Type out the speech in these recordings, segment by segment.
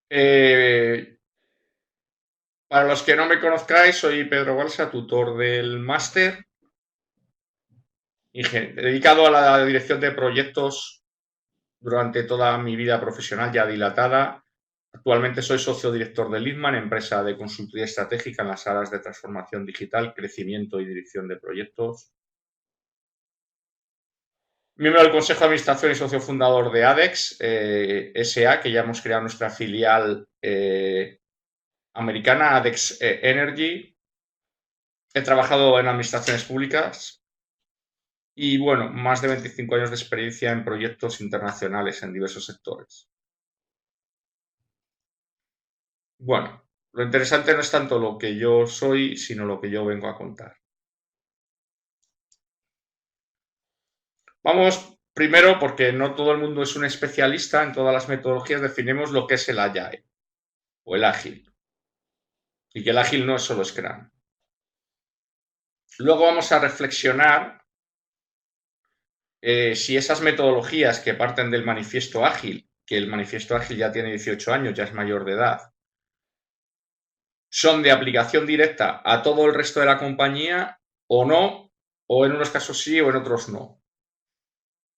Eh, para los que no me conozcáis, soy Pedro Balsa, tutor del máster, dedicado a la dirección de proyectos durante toda mi vida profesional ya dilatada. Actualmente soy socio director de Leadman, empresa de consultoría estratégica en las áreas de transformación digital, crecimiento y dirección de proyectos. Miembro del Consejo de Administración y socio fundador de ADEX SA, que ya hemos creado nuestra filial americana, ADEX Energy. He trabajado en administraciones públicas y, bueno, más de 25 años de experiencia en proyectos internacionales en diversos sectores. Bueno, lo interesante no es tanto lo que yo soy, sino lo que yo vengo a contar. Vamos primero, porque no todo el mundo es un especialista en todas las metodologías, definimos lo que es el Agile o el ágil. Y que el ágil no es solo Scrum. Luego vamos a reflexionar si esas metodologías que parten del manifiesto ágil, que el manifiesto ágil ya tiene 18 años, ya es mayor de edad, son de aplicación directa a todo el resto de la compañía o no, o en unos casos sí o en otros no.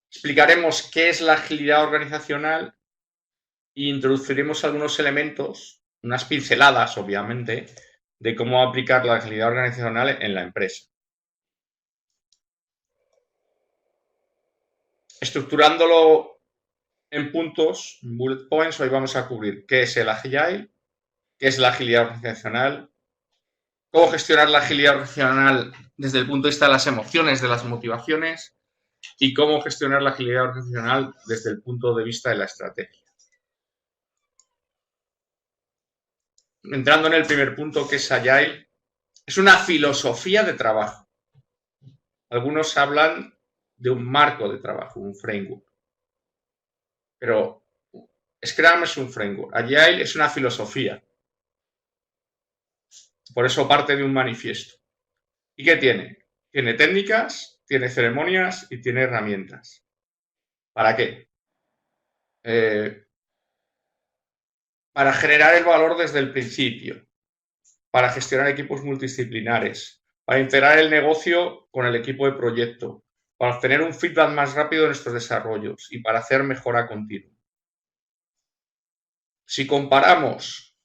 Explicaremos qué es la agilidad organizacional e introduciremos algunos elementos, unas pinceladas, obviamente, de cómo aplicar la agilidad organizacional en la empresa. Estructurándolo en puntos, bullet points, hoy vamos a cubrir qué es el Agile, qué es la agilidad organizacional, cómo gestionar la agilidad organizacional desde el punto de vista de las emociones, de las motivaciones, y cómo gestionar la agilidad organizacional desde el punto de vista de la estrategia. Entrando en el primer punto, que es Agile, es una filosofía de trabajo. Algunos hablan de un marco de trabajo, un framework. Pero Scrum es un framework. Agile es una filosofía. Por eso parte de un manifiesto. ¿Y qué tiene? Tiene técnicas, tiene ceremonias y tiene herramientas. ¿Para qué? Para generar el valor desde el principio, para gestionar equipos multidisciplinares, para integrar el negocio con el equipo de proyecto, para obtener un feedback más rápido de nuestros desarrollos y para hacer mejora continua. Si comparamos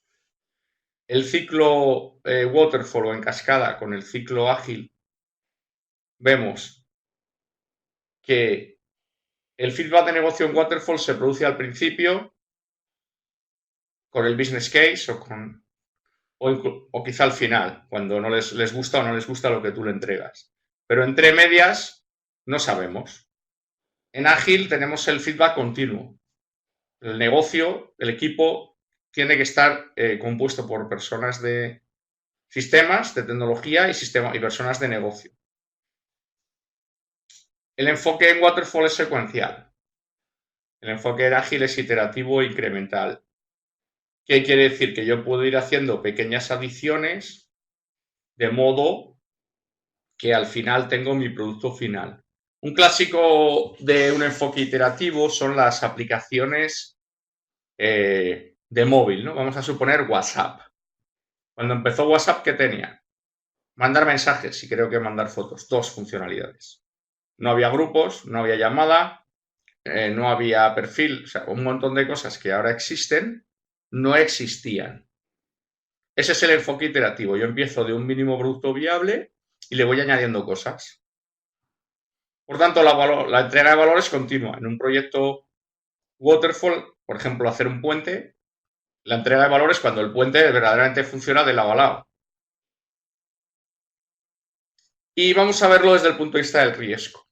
el ciclo waterfall o en cascada con el ciclo ágil, vemos que el feedback de negocio en waterfall se produce al principio con el business case o quizá al final, cuando no les gusta o no les gusta lo que tú le entregas. Pero entre medias no sabemos. En ágil tenemos el feedback continuo. El negocio, el equipo, tiene que estar compuesto por personas de sistemas, de tecnología y personas de negocio. El enfoque en waterfall es secuencial. El enfoque en ágil es iterativo e incremental. ¿Qué quiere decir? Que yo puedo ir haciendo pequeñas adiciones de modo que al final tengo mi producto final. Un clásico de un enfoque iterativo son las aplicaciones de móvil, ¿no? Vamos a suponer WhatsApp. Cuando empezó WhatsApp, ¿qué tenía? Mandar mensajes y creo que mandar fotos. Dos funcionalidades. No había grupos, no había llamada, no había perfil, o sea, un montón de cosas que ahora existen no existían. Ese es el enfoque iterativo. Yo empiezo de un mínimo producto viable y le voy añadiendo cosas. Por tanto, la entrega de valor es continua. En un proyecto waterfall, por ejemplo, hacer un puente, la entrega de valor es cuando el puente verdaderamente funciona de lado a lado. Y vamos a verlo desde el punto de vista del riesgo.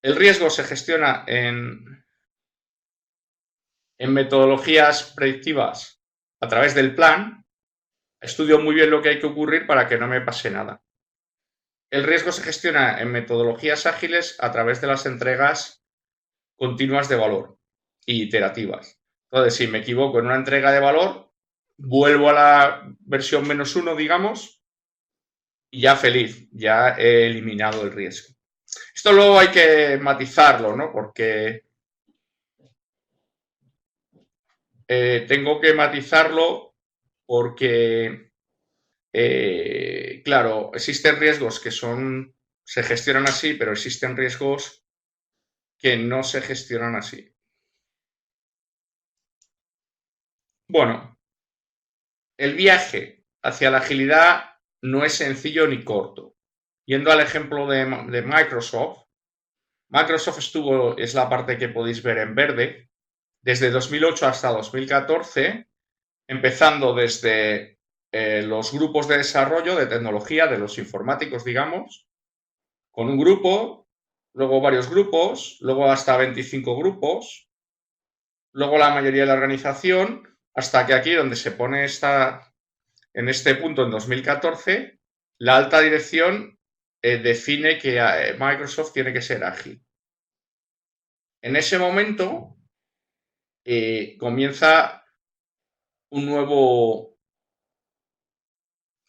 El riesgo se gestiona en metodologías predictivas a través del plan. Estudio muy bien lo que hay que ocurrir para que no me pase nada. El riesgo se gestiona en metodologías ágiles a través de las entregas continuas de valor y iterativas. Entonces, si me equivoco en una entrega de valor, vuelvo a la versión -1, digamos, y ya feliz, ya he eliminado el riesgo. Esto luego hay que matizarlo, ¿no? Porque tengo que matizarlo porque, claro, existen riesgos que se gestionan así, pero existen riesgos que no se gestionan así. Bueno, el viaje hacia la agilidad no es sencillo ni corto. Yendo al ejemplo de Microsoft, Microsoft es la parte que podéis ver en verde, desde 2008 hasta 2014, empezando desde los grupos de desarrollo de tecnología, de los informáticos, digamos, con un grupo, luego varios grupos, luego hasta 25 grupos, luego la mayoría de la organización, hasta que aquí donde se pone en este punto, en 2014, la alta dirección define que Microsoft tiene que ser ágil. En ese momento comienza un nuevo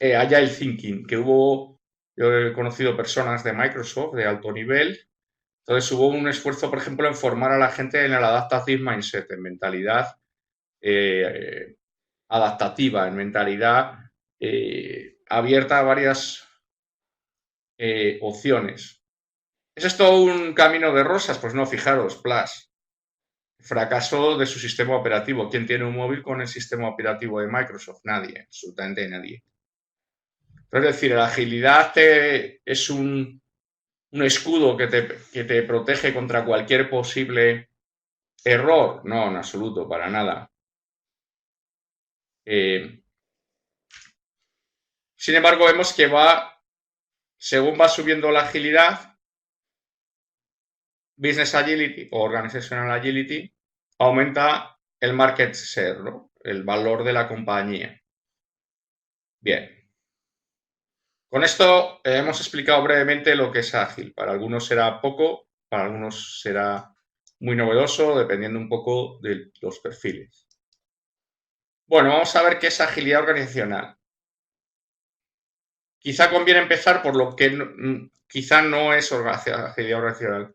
Agile Thinking, yo he conocido personas de Microsoft de alto nivel, entonces hubo un esfuerzo, por ejemplo, en formar a la gente en el adaptative mindset, en mentalidad adaptativa, en mentalidad abierta a varias opciones. ¿Es esto un camino de rosas? Pues no, fijaros, Plus. Fracaso de su sistema operativo. ¿Quién tiene un móvil con el sistema operativo de Microsoft? Nadie, absolutamente nadie. Es decir, la agilidad es un escudo que te protege contra cualquier posible error. No, en absoluto, para nada. Sin embargo, vemos que según va subiendo la agilidad, Business Agility o Organizational Agility, aumenta el market share, ¿no? El valor de la compañía. Bien. Con esto hemos explicado brevemente lo que es ágil. Para algunos será poco, para algunos será muy novedoso, dependiendo un poco de los perfiles. Bueno, vamos a ver qué es agilidad organizacional. Quizá conviene empezar por lo que quizá no es agilidad organizacional.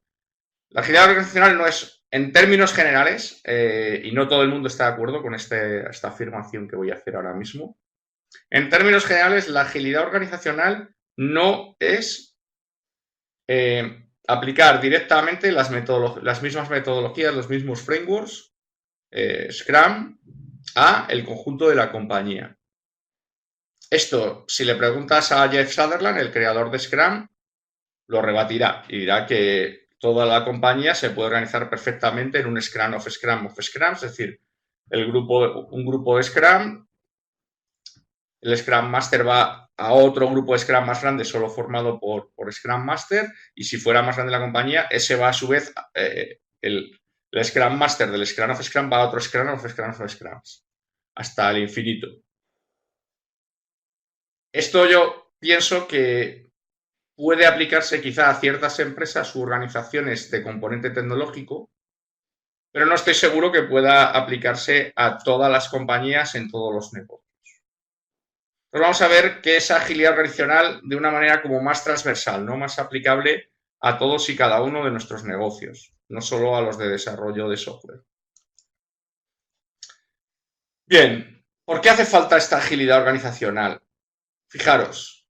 La agilidad organizacional no es, en términos generales, y no todo el mundo está de acuerdo con esta afirmación que voy a hacer ahora mismo, en términos generales, la agilidad organizacional no es aplicar directamente las mismas metodologías, los mismos frameworks, Scrum, a el conjunto de la compañía. Esto, si le preguntas a Jeff Sutherland, el creador de Scrum, lo rebatirá y dirá que toda la compañía se puede organizar perfectamente en un Scrum of Scrum of Scrum, es decir, un grupo de Scrum, el Scrum Master va a otro grupo de Scrum más grande solo formado por Scrum Master, y si fuera más grande la compañía, ese va a su vez, el Scrum Master del Scrum of Scrum va a otro Scrum of Scrum of Scrums, hasta el infinito. Esto yo pienso que puede aplicarse quizá a ciertas empresas u organizaciones de componente tecnológico, pero no estoy seguro que pueda aplicarse a todas las compañías en todos los negocios. Pues vamos a ver qué es agilidad organizacional de una manera como más transversal, ¿no? Más aplicable a todos y cada uno de nuestros negocios, no solo a los de desarrollo de software. Bien, ¿por qué hace falta esta agilidad organizacional? Fijaros,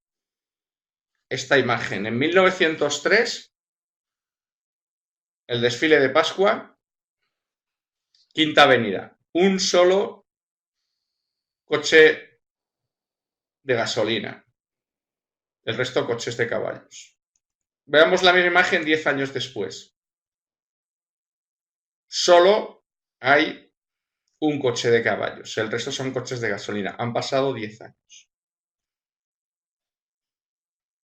esta imagen. En 1903, el desfile de Pascua, Quinta Avenida. Un solo coche de gasolina. El resto coches de caballos. Veamos la misma imagen 10 años después. Solo hay un coche de caballos. El resto son coches de gasolina. Han pasado 10 años.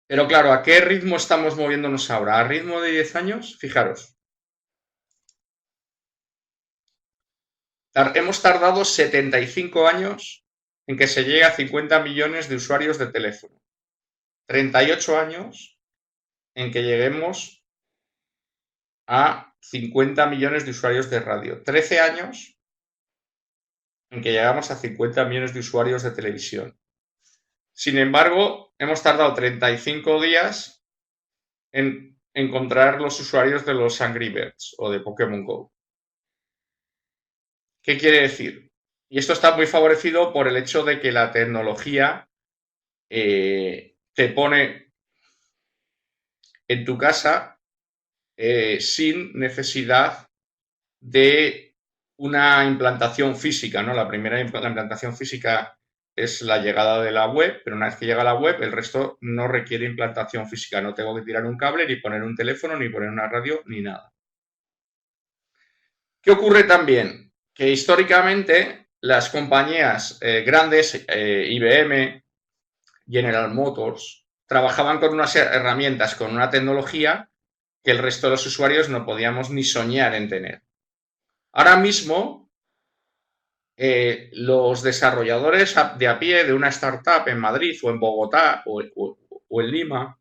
Pero claro, ¿a qué ritmo estamos moviéndonos ahora? ¿A ritmo de 10 años? Fijaros. Hemos tardado 75 años en que se llegue a 50 millones de usuarios de teléfono. 38 años en que lleguemos a 50 millones de usuarios de radio. 13 años en que llegamos a 50 millones de usuarios de televisión. Sin embargo, hemos tardado 35 días en encontrar los usuarios de los Angry Birds o de Pokémon Go. ¿Qué quiere decir? Y esto está muy favorecido por el hecho de que la tecnología te pone en tu casa sin necesidad de una implantación física, ¿no? La primera implantación física es la llegada de la web, pero una vez que llega la web, el resto no requiere implantación física. No tengo que tirar un cable, ni poner un teléfono, ni poner una radio, ni nada. ¿Qué ocurre también? Que históricamente las compañías grandes, IBM, General Motors, trabajaban con unas herramientas, con una tecnología que el resto de los usuarios no podíamos ni soñar en tener. Ahora mismo, los desarrolladores de a pie de una startup en Madrid o en Bogotá o en Lima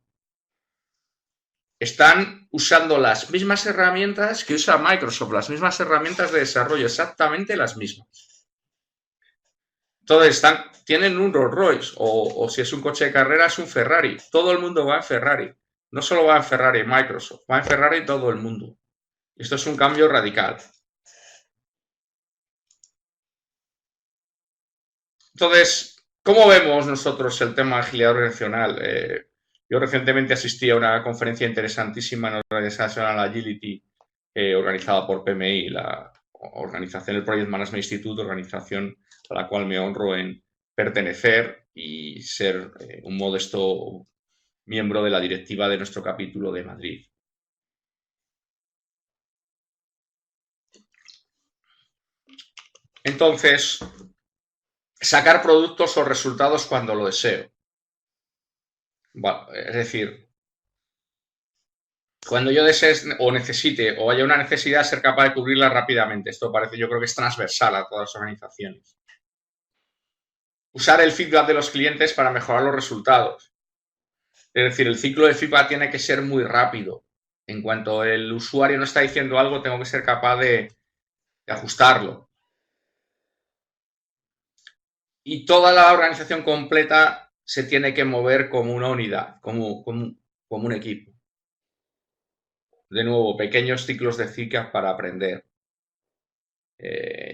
están usando las mismas herramientas que usa Microsoft, las mismas herramientas de desarrollo, exactamente las mismas. Entonces, tienen un Rolls Royce o si es un coche de carrera es un Ferrari. Todo el mundo va en Ferrari. No solo va en Ferrari Microsoft, va en Ferrari todo el mundo. Esto es un cambio radical. Entonces, ¿cómo vemos nosotros el tema de agilidad organizacional? Yo recientemente asistí a una conferencia interesantísima en Organizational Agility organizada por PMI, la organización del Project Management Institute, organización a la cual me honro en pertenecer y ser un modesto miembro de la directiva de nuestro capítulo de Madrid. Entonces, sacar productos o resultados cuando lo deseo. Bueno, es decir, cuando yo desee o necesite o haya una necesidad, ser capaz de cubrirla rápidamente. Esto parece, yo creo que es transversal a todas las organizaciones. Usar el feedback de los clientes para mejorar los resultados. Es decir, el ciclo de feedback tiene que ser muy rápido. En cuanto el usuario no está diciendo algo, tengo que ser capaz de ajustarlo. Y toda la organización completa se tiene que mover como una unidad, como un equipo. De nuevo, pequeños ciclos de feedback para aprender.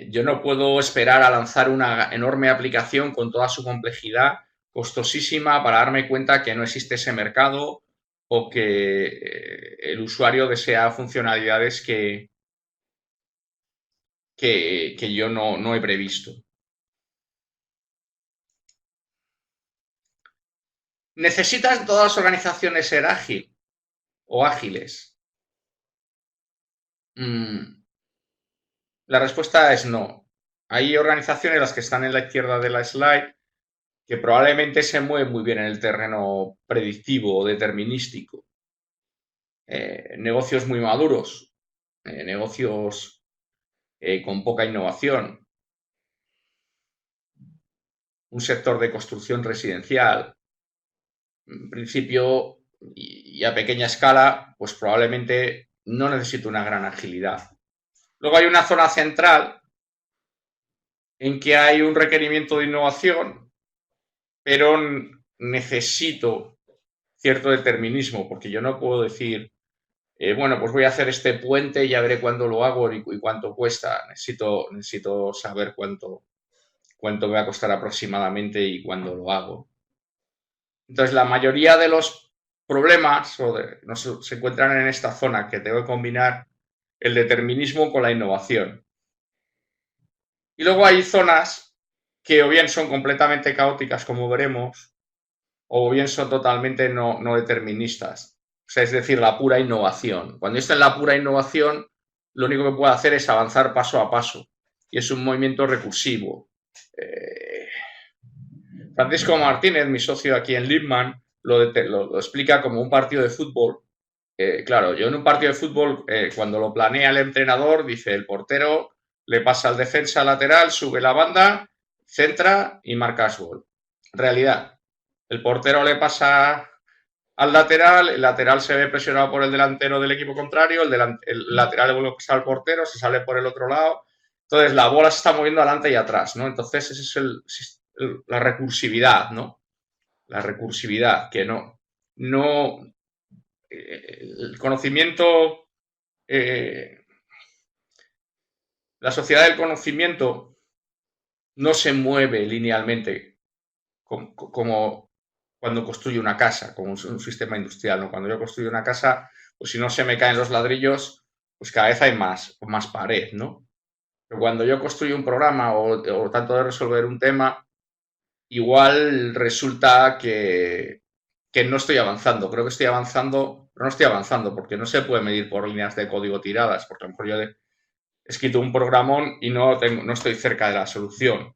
Yo no puedo esperar a lanzar una enorme aplicación con toda su complejidad, costosísima, para darme cuenta que no existe ese mercado o que el usuario desea funcionalidades que yo no he previsto. ¿Necesitan todas las organizaciones ser ágil o ágiles? La respuesta es no. Hay organizaciones, las que están en la izquierda de la slide, que probablemente se mueven muy bien en el terreno predictivo o determinístico. Negocios muy maduros, negocios con poca innovación, un sector de construcción residencial, en principio y a pequeña escala, pues probablemente no necesito una gran agilidad. Luego hay una zona central en que hay un requerimiento de innovación, pero necesito cierto determinismo, porque yo no puedo decir, bueno, pues voy a hacer este puente y ya veré cuándo lo hago y cuánto cuesta. Necesito saber cuánto me va a costar aproximadamente y cuándo lo hago. Entonces, la mayoría de los problemas se encuentran en esta zona, que tengo que combinar el determinismo con la innovación. Y luego hay zonas que o bien son completamente caóticas, como veremos, o bien son totalmente no deterministas. O sea, es decir, la pura innovación. Cuando está en la pura innovación, lo único que puedo hacer es avanzar paso a paso. Y es un movimiento recursivo. Francisco Martínez, mi socio aquí en Lipman, lo explica como un partido de fútbol. Claro, yo en un partido de fútbol, cuando lo planea el entrenador, dice el portero le pasa al defensa lateral, sube la banda, centra y marca gol. Realidad, el portero le pasa al lateral, el lateral se ve presionado por el delantero del equipo contrario, el lateral le vuelve a pasar al portero, se sale por el otro lado. Entonces la bola se está moviendo adelante y atrás, ¿no? Entonces esa es la recursividad, ¿no? La recursividad, que el conocimiento, la sociedad del conocimiento no se mueve linealmente como cuando construyo una casa, como un sistema industrial, ¿no? Cuando yo construyo una casa, pues si no se me caen los ladrillos, pues cada vez hay más pared, ¿no? Pero cuando yo construyo un programa o trato de resolver un tema, igual resulta que no estoy avanzando. Creo que estoy avanzando, pero no estoy avanzando porque no se puede medir por líneas de código tiradas, porque a lo mejor yo he escrito un programón y no estoy cerca de la solución.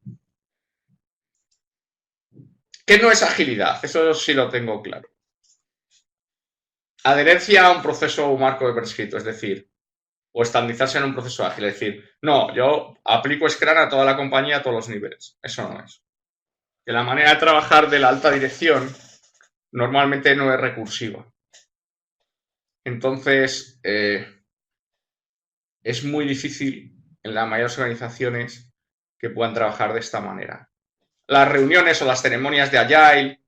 ¿Qué no es agilidad? Eso sí lo tengo claro. Adherencia a un proceso o marco de prescrito, es decir, o estandarizarse en un proceso ágil, es decir, no, yo aplico Scrum a toda la compañía a todos los niveles. Eso no es. Que la manera de trabajar de la alta dirección normalmente no es recursiva. Entonces, es muy difícil en las mayores organizaciones que puedan trabajar de esta manera. Las reuniones o las ceremonias de Agile,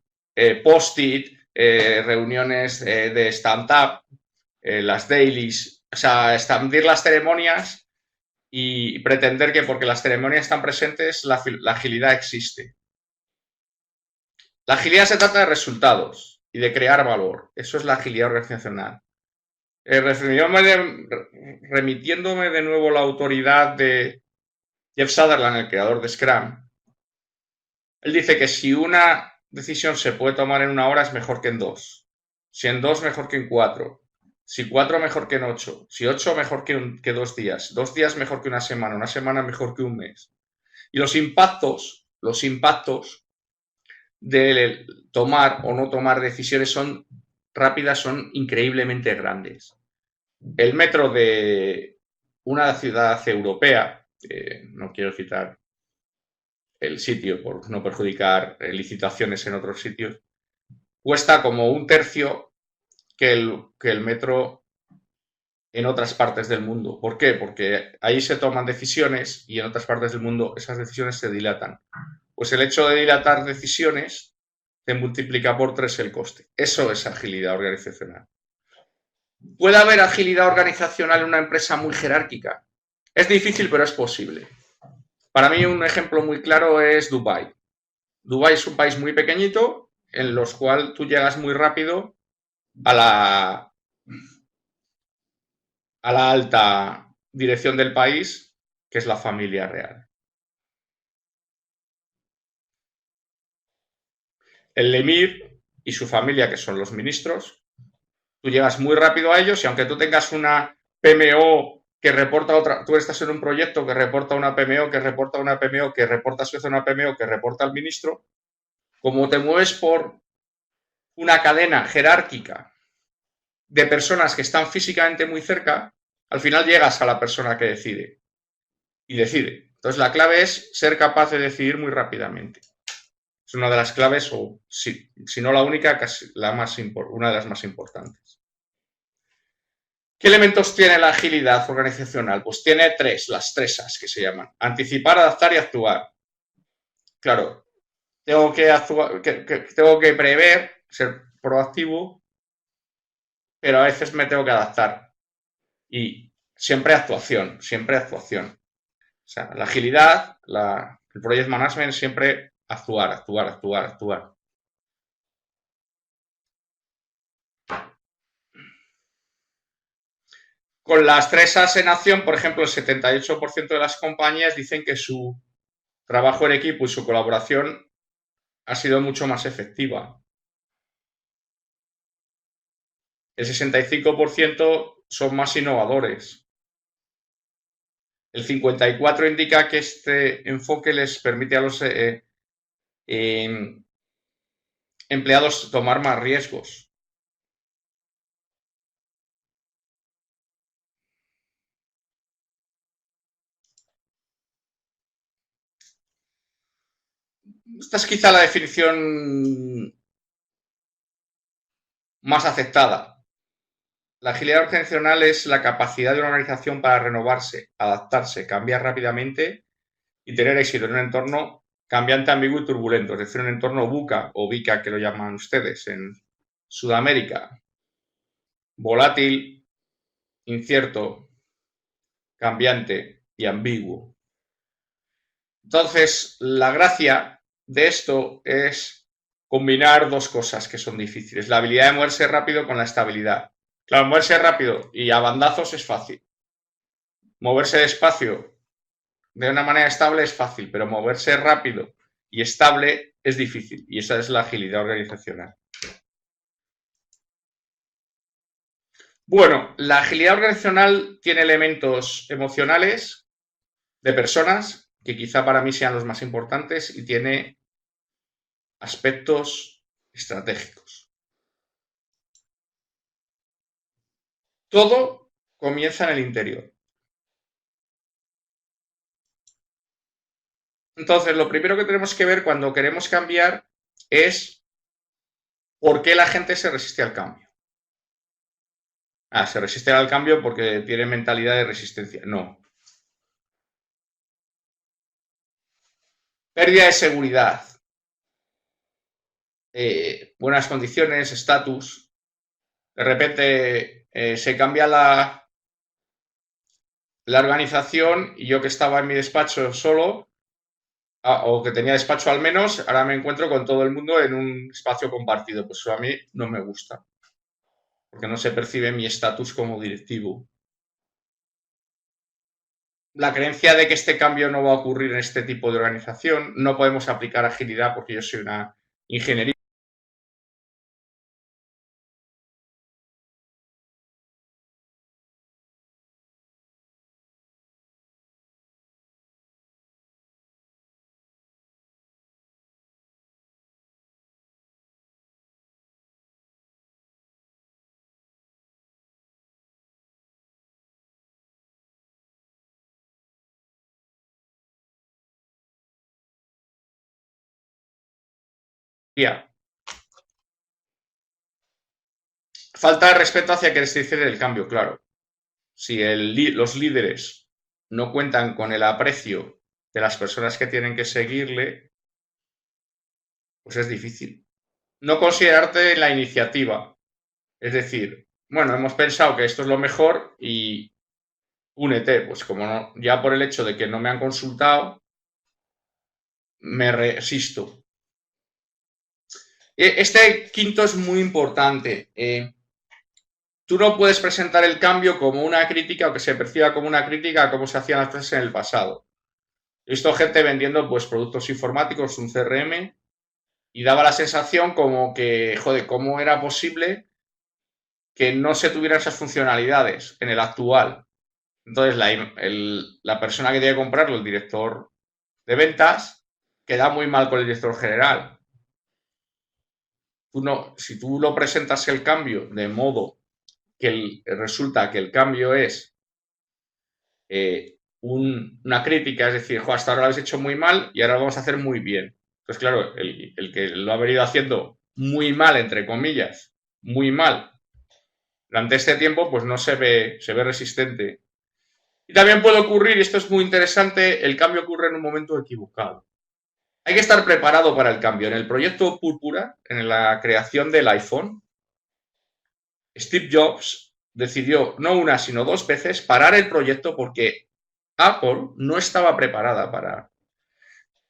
post-it, reuniones de stand-up, las dailies, o sea, expandir las ceremonias y pretender que porque las ceremonias están presentes, la agilidad existe. La agilidad se trata de resultados y de crear valor. Eso es la agilidad organizacional. Remitiéndome de nuevo a la autoridad de Jeff Sutherland, el creador de Scrum, él dice que si una decisión se puede tomar en 1 hora es mejor que en 2. Si en 2 mejor que en 4. Si 4 mejor que en 8. Si 8 mejor que 2 días. 2 días mejor que una semana mejor que un mes. Y los impactos de tomar o no tomar decisiones son rápidas, son increíblemente grandes. El metro de una ciudad europea, no quiero citar el sitio por no perjudicar licitaciones en otros sitios, cuesta como 1/3 que el metro en otras partes del mundo. ¿Por qué? Porque ahí se toman decisiones y en otras partes del mundo esas decisiones se dilatan. Pues el hecho de dilatar decisiones te multiplica por 3 el coste. Eso es agilidad organizacional. ¿Puede haber agilidad organizacional en una empresa muy jerárquica? Es difícil, pero es posible. Para mí un ejemplo muy claro es Dubái. Dubái es un país muy pequeñito en los cual tú llegas muy rápido a la alta dirección del país, que es la familia real. El emir y su familia, que son los ministros, tú llegas muy rápido a ellos y aunque tú tengas una PMO que reporta a otra, tú estás en un proyecto que reporta a una PMO, que reporta a una PMO, que reporta a su vez a una PMO, que reporta al ministro, como te mueves por una cadena jerárquica de personas que están físicamente muy cerca, al final llegas a la persona que decide. Y decide. Entonces la clave es ser capaz de decidir muy rápidamente. Es una de las claves, o si no la única, casi una de las más importantes. ¿Qué elementos tiene la agilidad organizacional? Pues tiene las 3 As que se llaman. Anticipar, adaptar y actuar. Claro, tengo que prever, ser proactivo, pero a veces me tengo que adaptar. Y siempre actuación, siempre actuación. O sea, la agilidad, el project management siempre actuar, actuar, actuar, actuar. Con las 3 As en acción, por ejemplo, el 78% de las compañías dicen que su trabajo en equipo y su colaboración ha sido mucho más efectiva. El 65% son más innovadores. El 54% indica que este enfoque les permite a los empleados tomar más riesgos. Esta es quizá la definición más aceptada. La agilidad organizacional es la capacidad de una organización para renovarse, adaptarse, cambiar rápidamente y tener éxito en un entorno cambiante, ambiguo y turbulento, es decir, un entorno VUCA o VICA que lo llaman ustedes en Sudamérica. Volátil, incierto, cambiante y ambiguo. Entonces, la gracia de esto es combinar dos cosas que son difíciles. La habilidad de moverse rápido con la estabilidad. Claro, moverse rápido y a bandazos es fácil. Moverse despacio de una manera estable es fácil, pero moverse rápido y estable es difícil. Y esa es la agilidad organizacional. Bueno, la agilidad organizacional tiene elementos emocionales de personas, que quizá para mí sean los más importantes, y tiene aspectos estratégicos. Todo comienza en el interior. Entonces, lo primero que tenemos que ver cuando queremos cambiar es por qué la gente se resiste al cambio. Se resiste al cambio porque tiene mentalidad de resistencia. No. Pérdida de seguridad. Buenas condiciones, estatus. De repente se cambia la organización y yo que estaba en mi despacho solo, o que tenía despacho al menos, ahora me encuentro con todo el mundo en un espacio compartido. Pues eso a mí no me gusta, porque no se percibe mi estatus como directivo. La creencia de que este cambio no va a ocurrir en este tipo de organización, no podemos aplicar agilidad porque yo soy una ingeniería. Falta de respeto hacia quienes dicen el cambio, claro. Si los líderes no cuentan con el aprecio de las personas que tienen que seguirle, pues es difícil. No considerarte la iniciativa. Es decir, bueno, hemos pensado que esto es lo mejor y únete. Pues como no, ya por el hecho de que no me han consultado, me resisto. Este quinto es muy importante. Tú no puedes presentar el cambio como una crítica o que se perciba como una crítica a cómo se hacían las cosas en el pasado. He visto gente vendiendo pues productos informáticos, un CRM, y daba la sensación como que, joder, ¿cómo era posible que no se tuvieran esas funcionalidades en el actual? Entonces la persona que tiene que comprarlo, el director de ventas, queda muy mal con el director general. Si tú lo presentas el cambio de modo que resulta que el cambio es una crítica, es decir, hasta ahora lo habéis hecho muy mal y ahora lo vamos a hacer muy bien. Entonces, claro, el que lo ha venido haciendo muy mal, entre comillas, muy mal, durante este tiempo, pues no se ve resistente. Y también puede ocurrir, y esto es muy interesante, el cambio ocurre en un momento equivocado. Hay que estar preparado para el cambio. En el proyecto Púrpura, en la creación del iPhone, Steve Jobs decidió no una, sino dos veces parar el proyecto porque Apple no estaba preparada para.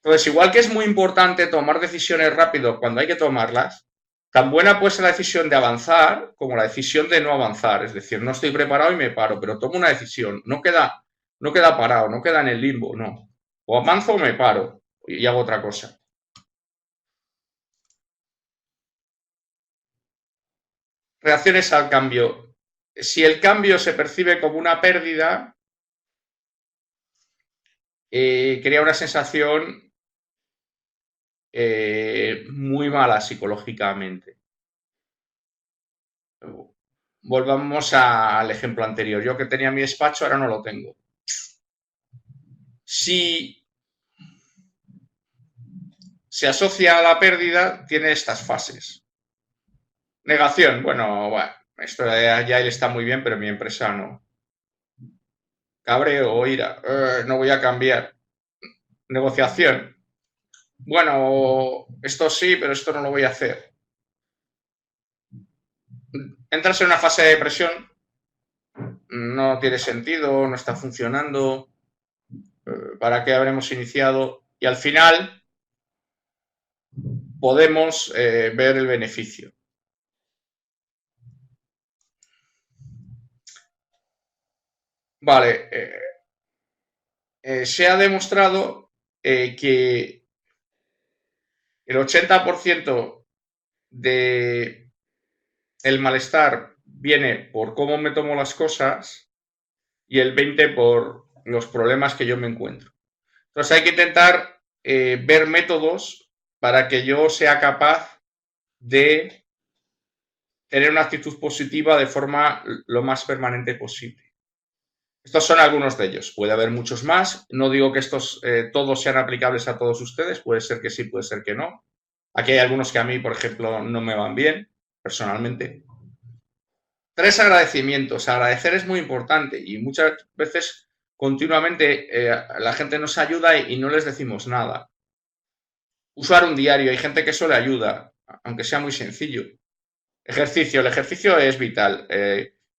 Entonces, igual que es muy importante tomar decisiones rápido cuando hay que tomarlas, tan buena puede ser la decisión de avanzar como la decisión de no avanzar. Es decir, no estoy preparado y me paro, pero tomo una decisión. No queda parado, no queda en el limbo, no. O avanzo o me paro y hago otra cosa. Reacciones al cambio. Si el cambio se percibe como una pérdida, crea una sensación muy mala psicológicamente. Volvamos al ejemplo anterior. Yo que tenía mi despacho, ahora no lo tengo. Si se asocia a la pérdida, tiene estas fases. Negación. Bueno, esto ya él está muy bien, pero mi empresa no. Cabreo o ira. No voy a cambiar. Negociación. Bueno, esto sí, pero esto no lo voy a hacer. Entras en una fase de depresión, no tiene sentido, no está funcionando, ¿para qué habremos iniciado? y al final podemos ver el beneficio. Vale, se ha demostrado que el 80% de el malestar viene por cómo me tomo las cosas y el 20% por los problemas que yo me encuentro. Entonces hay que intentar ver métodos para que yo sea capaz de tener una actitud positiva de forma lo más permanente posible. Estos son algunos de ellos. Puede haber muchos más. No digo que estos todos sean aplicables a todos ustedes. Puede ser que sí, puede ser que no. Aquí hay algunos que a mí, por ejemplo, no me van bien, personalmente. 3 agradecimientos. Agradecer es muy importante y muchas veces continuamente la gente nos ayuda y no les decimos nada. Usar un diario. Hay gente que eso le ayuda, aunque sea muy sencillo. Ejercicio. El ejercicio es vital.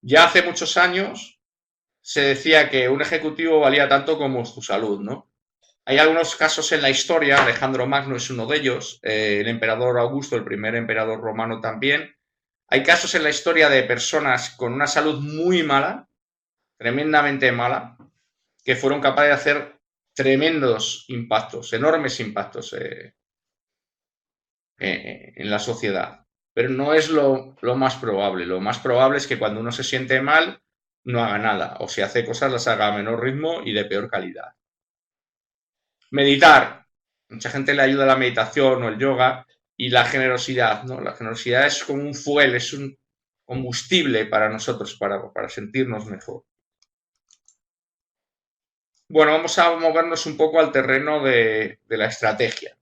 Ya hace muchos años se decía que un ejecutivo valía tanto como su salud, ¿no? Hay algunos casos en la historia, Alejandro Magno es uno de ellos, el emperador Augusto, el primer emperador romano también. Hay casos en la historia de personas con una salud muy mala, tremendamente mala, que fueron capaces de hacer tremendos impactos, enormes impactos en la sociedad. Pero no es lo más probable. Lo más probable es que cuando uno se siente mal, no haga nada. O si hace cosas, las haga a menor ritmo y de peor calidad. Meditar. Mucha gente le ayuda a la meditación o el yoga y la generosidad, ¿no? La generosidad es como un fuel, es un combustible para nosotros, para sentirnos mejor. Bueno, vamos a movernos un poco al terreno de la estrategia.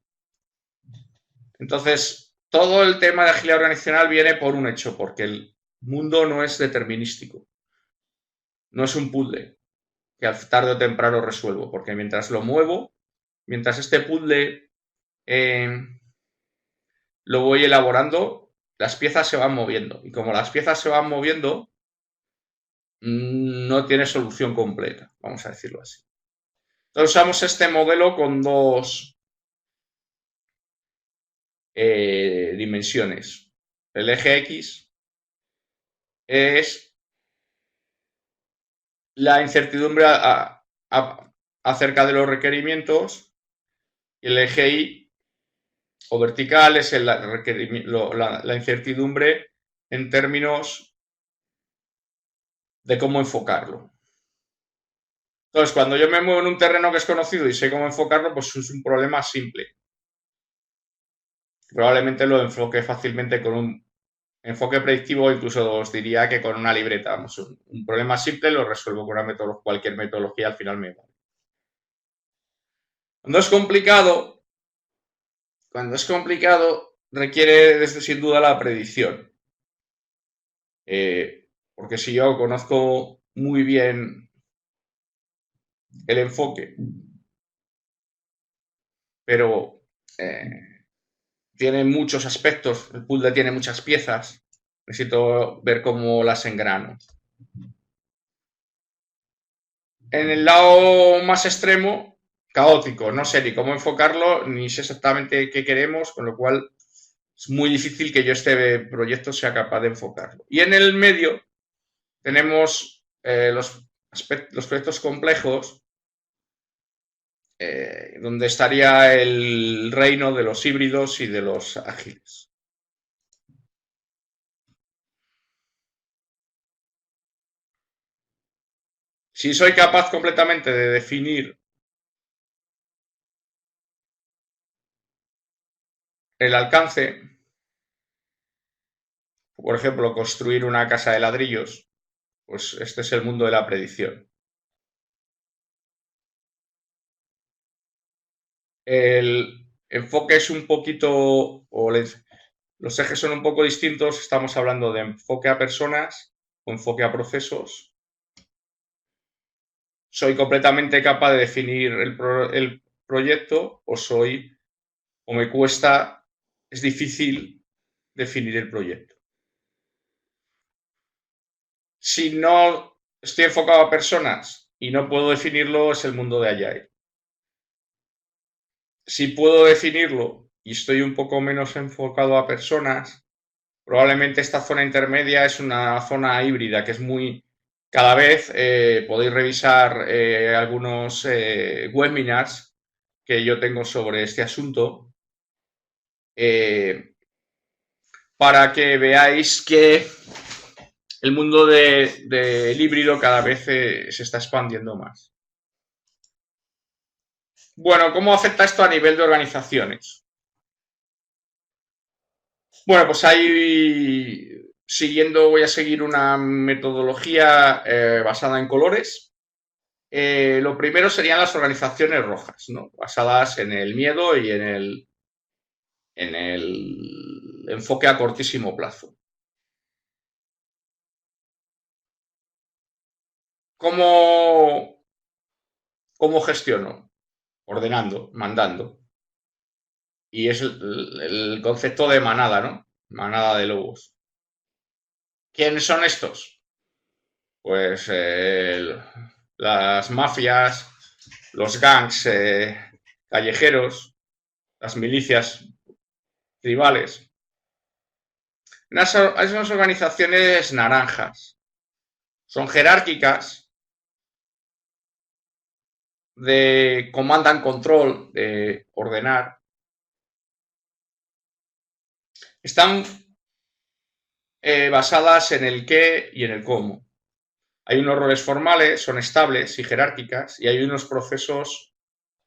Entonces, todo el tema de agilidad organizacional viene por un hecho, porque el mundo no es determinístico. No es un puzzle que tarde o temprano resuelvo, porque mientras lo muevo, mientras este puzzle lo voy elaborando, las piezas se van moviendo. Y como las piezas se van moviendo, no tiene solución completa, vamos a decirlo así. Entonces usamos este modelo con dos dimensiones. El eje X es la incertidumbre acerca de los requerimientos y el eje Y o vertical es la incertidumbre en términos de cómo enfocarlo. Entonces, cuando yo me muevo en un terreno que es conocido y sé cómo enfocarlo, pues es un problema simple. Probablemente lo enfoque fácilmente con un enfoque predictivo, incluso os diría que con una libreta. Vamos, un problema simple lo resuelvo con cualquier metodología, al final me vale. Cuando es complicado, requiere desde sin duda la predicción. Porque si yo conozco muy bien el enfoque, pero tiene muchos aspectos, el puzzle tiene muchas piezas, necesito ver cómo las engrano. En el lado más extremo, caótico, no sé ni cómo enfocarlo, ni sé exactamente qué queremos, con lo cual es muy difícil que yo este proyecto sea capaz de enfocarlo. Y en el medio tenemos los proyectos complejos, donde estaría el reino de los híbridos y de los ágiles. Si soy capaz completamente de definir el alcance, por ejemplo, construir una casa de ladrillos, pues este es el mundo de la predicción. El enfoque es un poquito, los ejes son un poco distintos, estamos hablando de enfoque a personas o enfoque a procesos. ¿Soy completamente capaz de definir el proyecto o me cuesta, es difícil definir el proyecto? Si no estoy enfocado a personas y no puedo definirlo, es el mundo de Agile. si puedo definirlo y estoy un poco menos enfocado a personas, probablemente esta zona intermedia es una zona híbrida que es muy... Cada vez podéis revisar algunos webinars que yo tengo sobre este asunto para que veáis que el mundo del híbrido cada vez se está expandiendo más. Bueno, ¿cómo afecta esto a nivel de organizaciones? Bueno, pues ahí voy a seguir una metodología basada en colores. Lo primero serían las organizaciones rojas, ¿no? Basadas en el miedo y en el enfoque a cortísimo plazo. ¿Cómo gestiono? Ordenando, mandando. Y es el concepto de manada, ¿no? Manada de lobos. ¿Quiénes son estos? Pues las mafias, los gangs callejeros, las milicias tribales. Esas organizaciones naranjas son jerárquicas, de command and control, de ordenar. Están basadas en el qué y en el cómo. Hay unos roles formales, son estables y jerárquicas, y hay unos procesos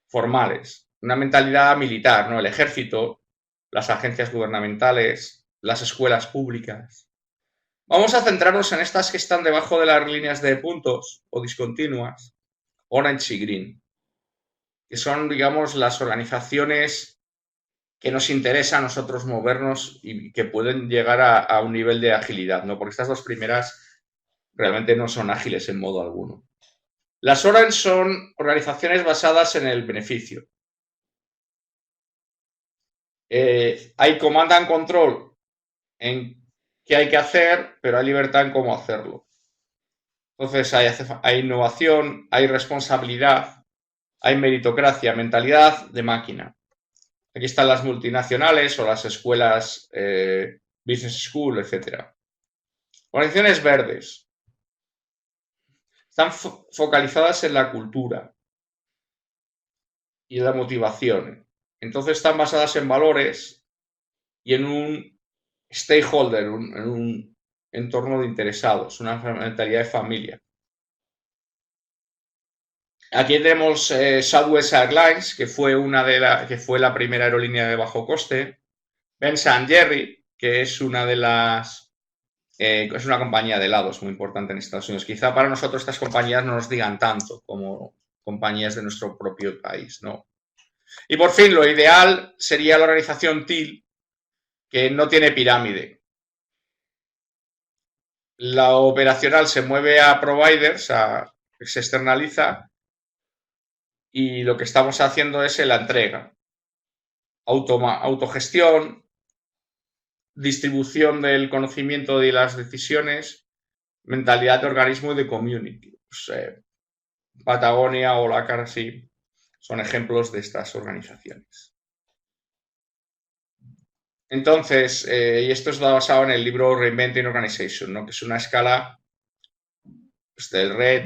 formales. Una mentalidad militar, ¿no? El ejército, las agencias gubernamentales, las escuelas públicas. Vamos a centrarnos en estas que están debajo de las líneas de puntos o discontinuas, orange y green, que son, digamos, las organizaciones que nos interesa a nosotros movernos y que pueden llegar a un nivel de agilidad, ¿no? Porque estas dos primeras realmente no son ágiles en modo alguno. Las orange son organizaciones basadas en el beneficio. Hay command and control en qué hay que hacer, pero hay libertad en cómo hacerlo. Entonces hay innovación, hay responsabilidad, hay meritocracia, mentalidad de máquina. Aquí están las multinacionales o las escuelas business school, etc. Organizaciones verdes. Están focalizadas en la cultura y en la motivación. Entonces están basadas en valores y en un stakeholder, en un entorno de interesados, una mentalidad de familia. Aquí tenemos Southwest Airlines, que fue la primera aerolínea de bajo coste. Ben & Jerry, que es una de las es una compañía de helados muy importante en Estados Unidos. Quizá para nosotros estas compañías no nos digan tanto como compañías de nuestro propio país, ¿no? Y por fin, lo ideal sería la organización TEAL, que no tiene pirámide. La operacional se mueve a providers, se externaliza, y lo que estamos haciendo es la entrega. Autogestión, distribución del conocimiento y las decisiones, mentalidad de organismo y de community. Pues, Patagonia o la Carasi son ejemplos de estas organizaciones. Entonces, y esto está basado en el libro Reinventing Organization, ¿no? Que es una escala pues, del red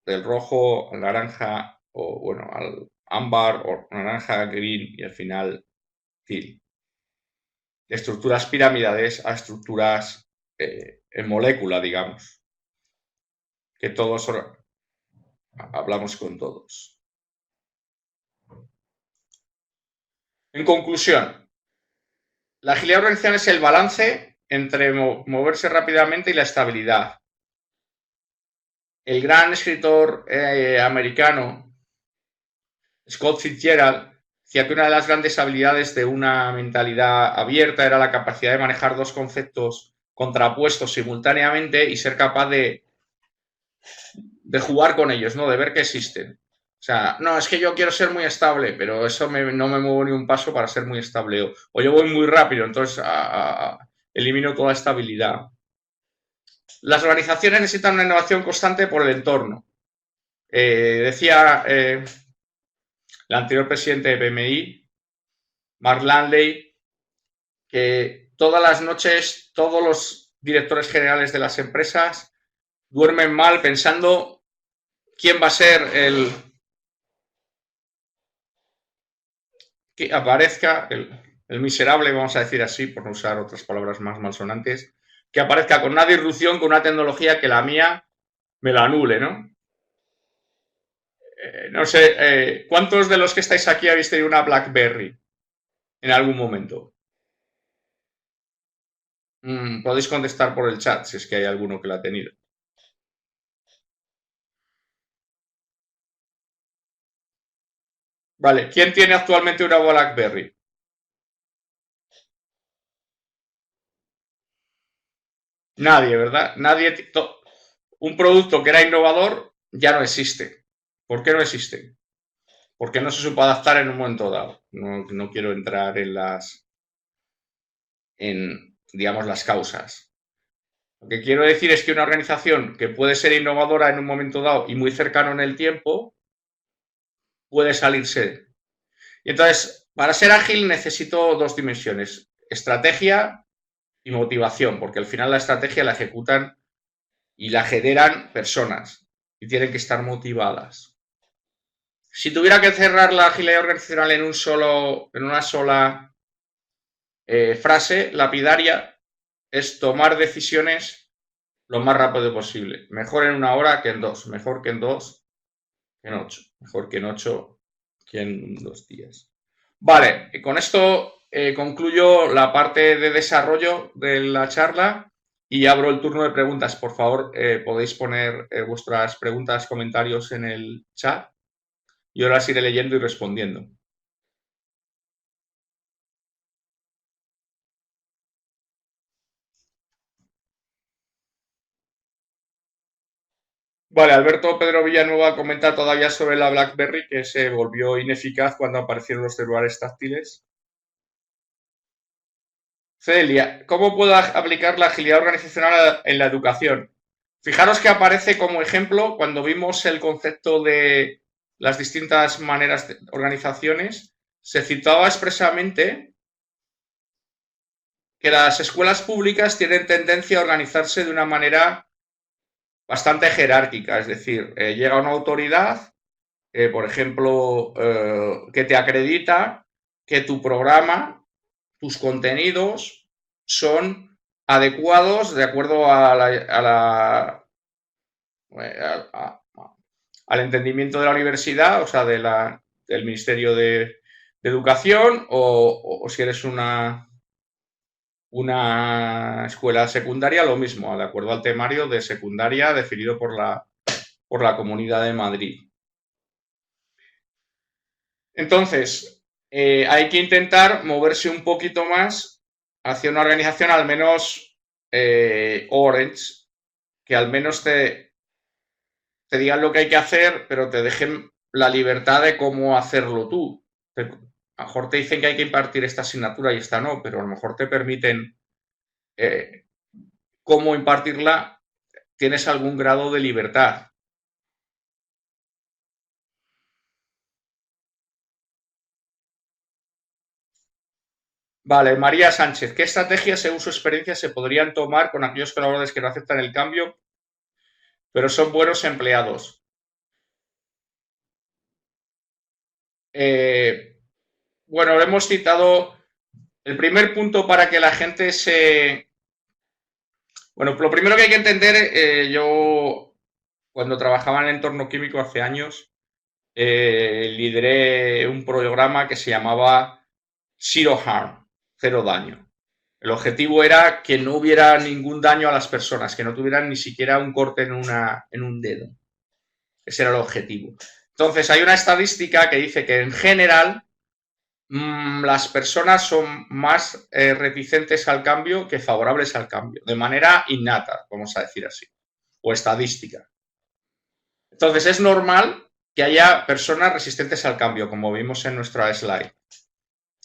del rojo al naranja, o bueno, al ámbar, o naranja, green y al final teal. De estructuras piramidales a estructuras en molécula, digamos. Que todos hablamos con todos. En conclusión, la agilidad organizacional es el balance entre moverse rápidamente y la estabilidad. El gran escritor americano Scott Fitzgerald decía que una de las grandes habilidades de una mentalidad abierta era la capacidad de manejar dos conceptos contrapuestos simultáneamente y ser capaz de jugar con ellos, ¿no? De ver que existen. O sea, no, es que yo quiero ser muy estable, pero eso no me muevo ni un paso para ser muy estable. O yo voy muy rápido, entonces elimino toda estabilidad. Las organizaciones necesitan una innovación constante por el entorno. Decía el anterior presidente de PMI, Mark Langley, que todas las noches todos los directores generales de las empresas duermen mal pensando quién va a ser que aparezca el miserable, vamos a decir así, por no usar otras palabras más malsonantes, que aparezca con una disrupción, con una tecnología que la mía me la anule, ¿no? No sé, ¿cuántos de los que estáis aquí habéis tenido una BlackBerry en algún momento? Podéis contestar por el chat si es que hay alguno que la ha tenido. Vale, ¿quién tiene actualmente una BlackBerry? Nadie, ¿verdad? Nadie. Un producto que era innovador ya no existe. ¿Por qué no existe? Porque no se supo adaptar en un momento dado. No quiero entrar digamos, las causas. Lo que quiero decir es que una organización que puede ser innovadora en un momento dado y muy cercano en el tiempo, puede salirse. Y entonces, para ser ágil necesito dos dimensiones, estrategia y motivación, porque al final la estrategia la ejecutan y la generan personas y tienen que estar motivadas. Si tuviera que cerrar la agilidad organizacional en una sola frase lapidaria, es tomar decisiones lo más rápido posible. Mejor en una hora que en dos. Mejor que en dos que en 8. Mejor que en 8 que en 2 días. Vale, con esto concluyo la parte de desarrollo de la charla y abro el turno de preguntas. Por favor, podéis poner vuestras preguntas, comentarios en el chat. Yo las iré leyendo y respondiendo. Vale, Alberto Pedro Villanueva comenta todavía sobre la BlackBerry que se volvió ineficaz cuando aparecieron los celulares táctiles. Celia, ¿cómo puedo aplicar la agilidad organizacional en la educación? Fijaros que aparece como ejemplo cuando vimos el concepto de las distintas maneras de organizaciones, se citaba expresamente que las escuelas públicas tienen tendencia a organizarse de una manera bastante jerárquica, es decir, llega una autoridad, por ejemplo, que te acredita que tu programa, tus contenidos son adecuados de acuerdo al entendimiento de la universidad, o sea, del Ministerio de Educación, o si eres una escuela secundaria, lo mismo, de acuerdo al temario de secundaria definido por la Comunidad de Madrid. Entonces, hay que intentar moverse un poquito más hacia una organización al menos Orange, que al menos te digan lo que hay que hacer, pero te dejen la libertad de cómo hacerlo tú. A lo mejor te dicen que hay que impartir esta asignatura y esta no, pero a lo mejor te permiten eh, cómo impartirla, tienes algún grado de libertad. Vale, María Sánchez, ¿qué estrategias según su experiencia se podrían tomar con aquellos colaboradores que no aceptan el cambio, pero son buenos empleados? Bueno, hemos citado el primer punto para que la gente se... Bueno, lo primero que hay que entender, yo cuando trabajaba en el entorno químico hace años, lideré un programa que se llamaba Zero Harm, cero daño. El objetivo era que no hubiera ningún daño a las personas, que no tuvieran ni siquiera un corte en un dedo. Ese era el objetivo. Entonces, hay una estadística que dice que en general las personas son más reticentes al cambio que favorables al cambio, de manera innata, vamos a decir así, o estadística. Entonces, es normal que haya personas resistentes al cambio, como vimos en nuestra slide.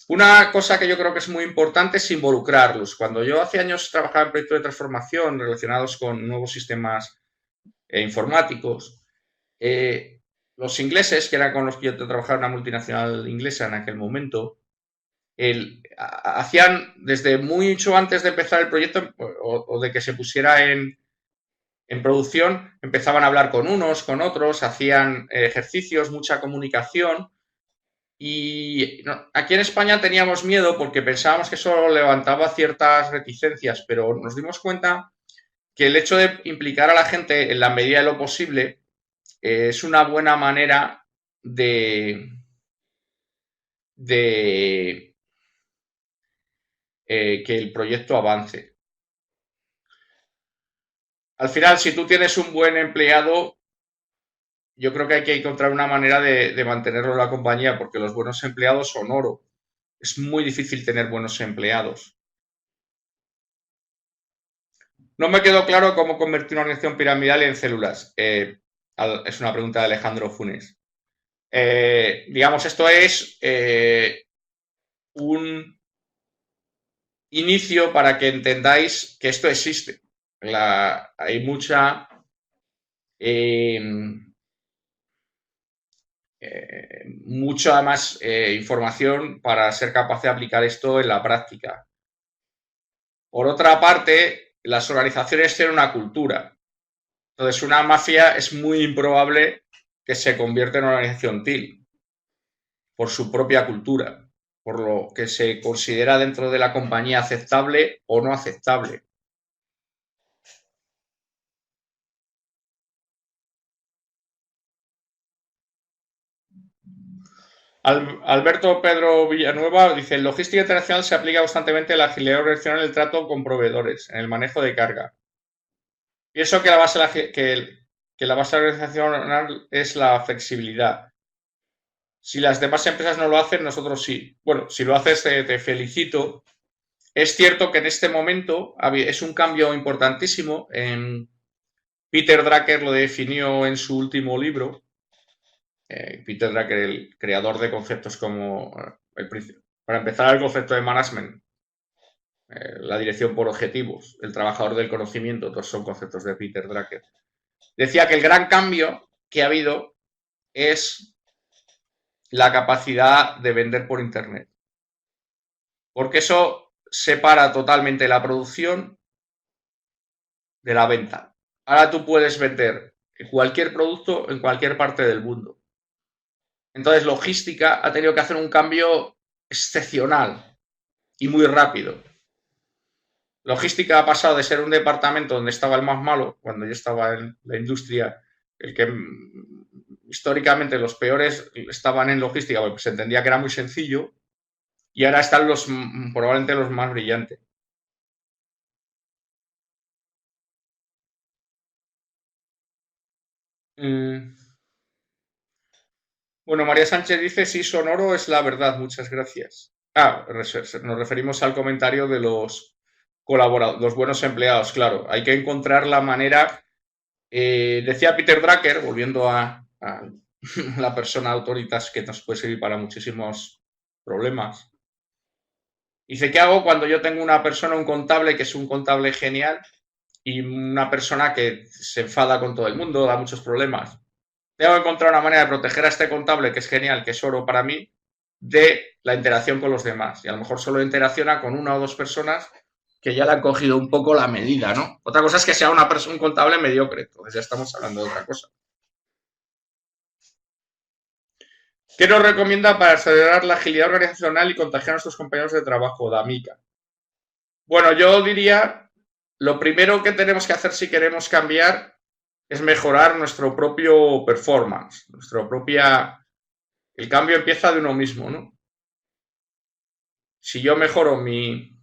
Una cosa que yo creo que es muy importante es involucrarlos. Cuando yo hace años trabajaba en proyectos de transformación relacionados con nuevos sistemas informáticos, los ingleses, que eran con los que yo trabajaba en una multinacional inglesa en aquel momento, hacían desde mucho antes de empezar el proyecto o de que se pusiera en producción, empezaban a hablar con unos, con otros, hacían ejercicios, mucha comunicación. Y no, aquí en España teníamos miedo porque pensábamos que eso levantaba ciertas reticencias, pero nos dimos cuenta que el hecho de implicar a la gente en la medida de lo posible es una buena manera de que el proyecto avance. Al final, si tú tienes un buen empleado, yo creo que hay que encontrar una manera de mantenerlo en la compañía, porque los buenos empleados son oro. Es muy difícil tener buenos empleados. No me quedó claro cómo convertir una organización piramidal en células. Es una pregunta de Alejandro Funes. Digamos, esto es un inicio para que entendáis que esto existe. Hay mucha eh, mucha más información para ser capaz de aplicar esto en la práctica. Por otra parte, las organizaciones tienen una cultura. Entonces, una mafia es muy improbable que se convierta en una organización TIL por su propia cultura, por lo que se considera dentro de la compañía aceptable o no aceptable. Alberto Pedro Villanueva dice: en logística internacional se aplica constantemente la agilidad organizacional en el trato con proveedores, en el manejo de carga. Pienso que la base organizacional es la flexibilidad. Si las demás empresas no lo hacen, nosotros sí. Bueno, si lo haces, te felicito. Es cierto que en este momento es un cambio importantísimo. Peter Drucker lo definió en su último libro. Peter Drucker, el creador de conceptos como, para empezar, el concepto de management, la dirección por objetivos, el trabajador del conocimiento, todos son conceptos de Peter Drucker. Decía que el gran cambio que ha habido es la capacidad de vender por Internet. Porque eso separa totalmente la producción de la venta. Ahora tú puedes vender cualquier producto en cualquier parte del mundo. Entonces, logística ha tenido que hacer un cambio excepcional y muy rápido. Logística ha pasado de ser un departamento donde estaba el más malo, cuando yo estaba en la industria, el que históricamente los peores estaban en logística, porque se entendía que era muy sencillo, y ahora están probablemente los más brillantes. Bueno, María Sánchez dice: sí, sonoro es la verdad, muchas gracias. Nos referimos al comentario de los colaboradores, los buenos empleados, claro. Hay que encontrar la manera. Decía Peter Drucker, volviendo a la persona autoritas que nos puede servir para muchísimos problemas. Dice: ¿qué hago cuando yo tengo una persona, un contable, que es un contable genial, y una persona que se enfada con todo el mundo, da muchos problemas? Tengo que encontrar una manera de proteger a este contable, que es genial, que es oro para mí, de la interacción con los demás. Y a lo mejor solo interacciona con una o dos personas que ya le han cogido un poco la medida, ¿no? Otra cosa es que sea un contable mediocre, entonces ya estamos hablando de otra cosa. ¿Qué nos recomienda para acelerar la agilidad organizacional y contagiar a nuestros compañeros de trabajo, D'Amica? Bueno, yo diría, lo primero que tenemos que hacer si queremos cambiar es mejorar nuestro propio performance, el cambio empieza de uno mismo, ¿no? Si yo mejoro mi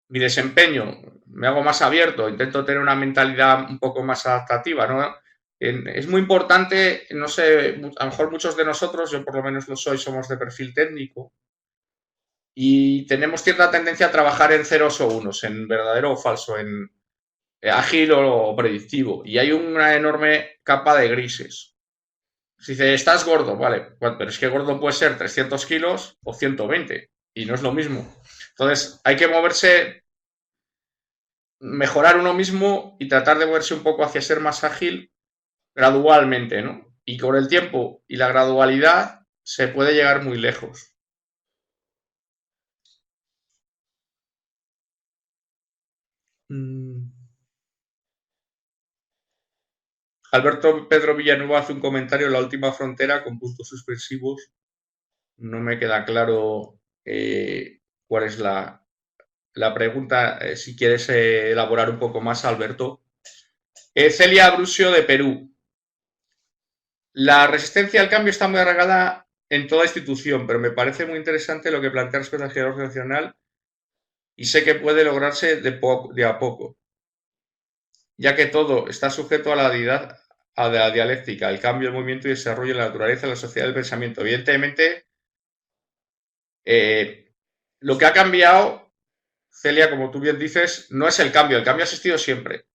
desempeño, me hago más abierto, intento tener una mentalidad un poco más adaptativa, ¿no? Es muy importante, no sé, a lo mejor muchos de nosotros, yo por lo menos lo soy, somos de perfil técnico y tenemos cierta tendencia a trabajar en ceros o unos, en verdadero o falso, en ágil o predictivo. Y hay una enorme capa de grises. Si dice: estás gordo, vale, pero es que gordo puede ser 300 kilos o 120 y no es lo mismo. Entonces hay que moverse, mejorar uno mismo y tratar de moverse un poco hacia ser más ágil gradualmente, ¿no? Y con el tiempo y la gradualidad se puede llegar muy lejos. Mm. Alberto Pedro Villanueva hace un comentario en la última frontera con puntos suspensivos. No me queda claro cuál es la pregunta. Si quieres elaborar un poco más, Alberto. Celia Brusio de Perú. La resistencia al cambio está muy arraigada en toda institución, pero me parece muy interesante lo que plantea respecto al giro organizacional y sé que puede lograrse de a poco, ya que todo está sujeto a la dialéctica, el cambio, el movimiento y el desarrollo de la naturaleza, la sociedad y el pensamiento. Evidentemente, eh, lo que ha cambiado, Celia, como tú bien dices, no es el cambio ha existido siempre.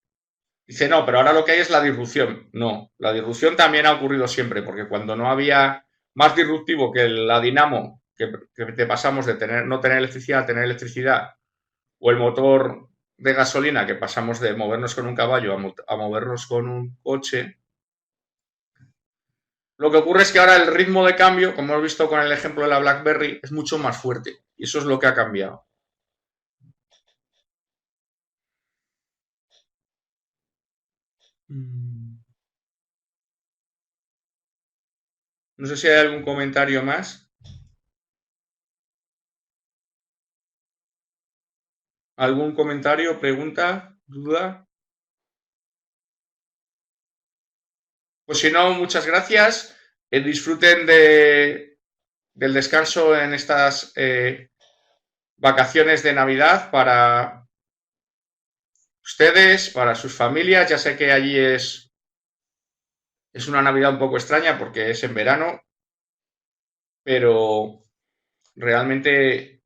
Dice, no, pero ahora lo que hay es la disrupción. No, la disrupción también ha ocurrido siempre, porque cuando no había más disruptivo que la dinamo, que te pasamos de no tener electricidad a tener electricidad, o el motor de gasolina, que pasamos de movernos con un caballo a movernos con un coche, lo que ocurre es que ahora el ritmo de cambio, como hemos visto con el ejemplo de la BlackBerry, es mucho más fuerte. Y eso es lo que ha cambiado. No sé si hay algún comentario más. ¿Algún comentario, pregunta, duda? Pues si no, muchas gracias. Disfruten del descanso en estas vacaciones de Navidad para ustedes, para sus familias. Ya sé que allí es una Navidad un poco extraña porque es en verano, pero realmente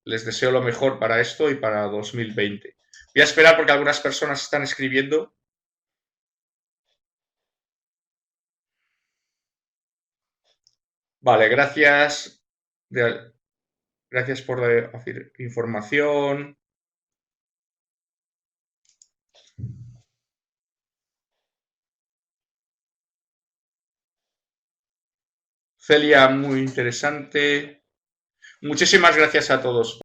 les deseo lo mejor para esto y para 2020. Voy a esperar porque algunas personas están escribiendo. Vale, gracias. Gracias por la información. Celia, muy interesante. Muchísimas gracias a todos.